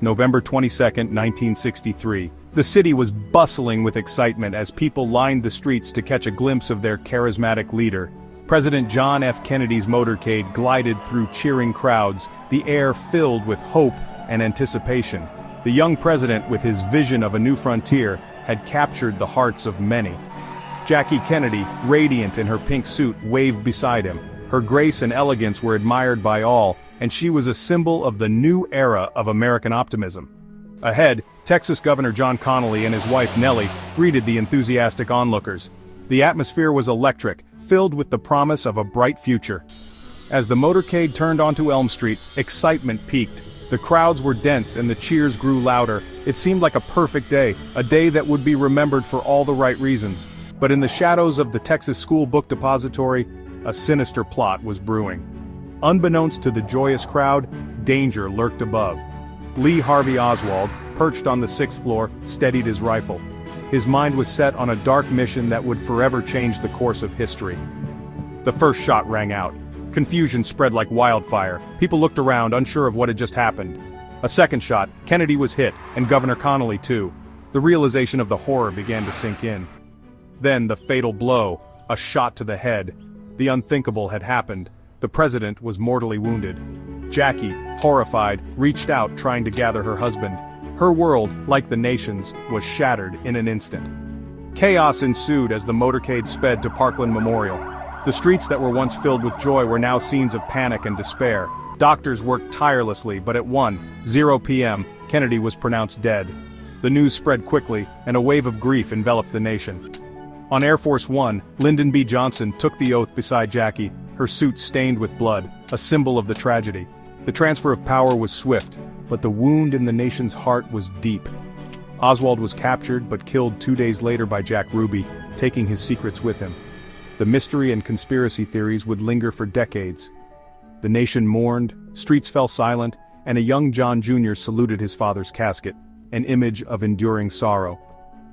November 22, 1963. The city was bustling with excitement as people lined the streets to catch a glimpse of their charismatic leader. President John F. Kennedy's motorcade glided through cheering crowds, the air filled with hope and anticipation. The young president, with his vision of a new frontier, had captured the hearts of many. Jackie Kennedy, radiant in her pink suit, waved beside him. Her grace and elegance were admired by all, and she was a symbol of the new era of American optimism. Ahead, Texas Governor John Connally and his wife Nellie greeted the enthusiastic onlookers. The atmosphere was electric, filled with the promise of a bright future. As the motorcade turned onto Elm Street, excitement peaked. The crowds were dense and the cheers grew louder. It seemed like a perfect day, a day that would be remembered for all the right reasons. But in the shadows of the Texas School Book Depository, a sinister plot was brewing. Unbeknownst to the joyous crowd, danger lurked above. Lee Harvey Oswald, perched on the 6th floor, steadied his rifle. His mind was set on a dark mission that would forever change the course of history. The first shot rang out. Confusion spread like wildfire. People looked around, unsure of what had just happened. A second shot, Kennedy was hit, and Governor Connally too. The realization of the horror began to sink in. Then the fatal blow, a shot to the head. The unthinkable had happened. The president was mortally wounded. Jackie, horrified, reached out trying to gather her husband. Her world, like the nation's, was shattered in an instant. Chaos ensued as the motorcade sped to Parkland Memorial. The streets that were once filled with joy were now scenes of panic and despair. Doctors worked tirelessly, but at 1:00 p.m., Kennedy was pronounced dead. The news spread quickly, and a wave of grief enveloped the nation. On Air Force One, Lyndon B. Johnson took the oath beside Jackie, her suit stained with blood, a symbol of the tragedy. The transfer of power was swift, but the wound in the nation's heart was deep. Oswald was captured but killed 2 days later by Jack Ruby, taking his secrets with him. The mystery and conspiracy theories would linger for decades. The nation mourned, streets fell silent, and a young John Jr. saluted his father's casket, an image of enduring sorrow.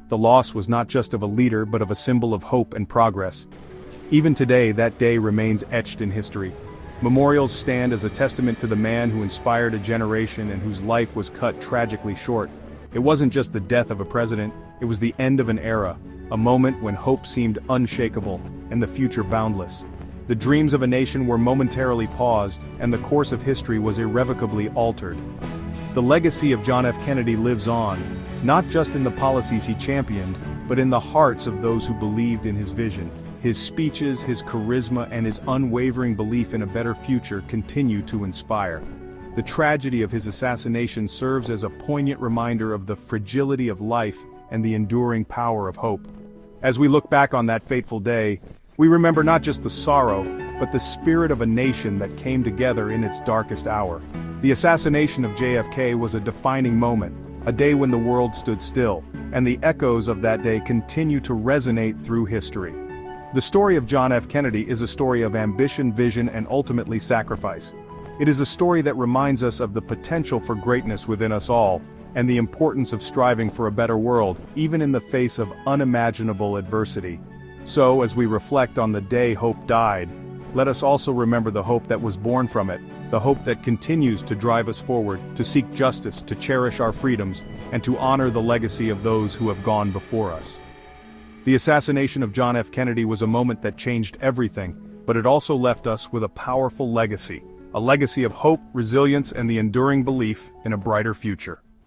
The loss was not just of a leader but of a symbol of hope and progress. Even today, that day remains etched in history. Memorials stand as a testament to the man who inspired a generation and whose life was cut tragically short. It wasn't just the death of a president, it was the end of an era, a moment when hope seemed unshakable and the future boundless. The dreams of a nation were momentarily paused, and the course of history was irrevocably altered. The legacy of John F. Kennedy lives on, not just in the policies he championed, but in the hearts of those who believed in his vision. His speeches, his charisma, and his unwavering belief in a better future continue to inspire. The tragedy of his assassination serves as a poignant reminder of the fragility of life and the enduring power of hope. As we look back on that fateful day, we remember not just the sorrow, but the spirit of a nation that came together in its darkest hour. The assassination of JFK was a defining moment, a day when the world stood still, and the echoes of that day continue to resonate through history. The story of John F. Kennedy is a story of ambition, vision, and ultimately sacrifice. It is a story that reminds us of the potential for greatness within us all, and the importance of striving for a better world, even in the face of unimaginable adversity. So, as we reflect on the day hope died, let us also remember the hope that was born from it, the hope that continues to drive us forward, to seek justice, to cherish our freedoms, and to honor the legacy of those who have gone before us. The assassination of John F. Kennedy was a moment that changed everything, but it also left us with a powerful legacy, a legacy of hope, resilience, and the enduring belief in a brighter future.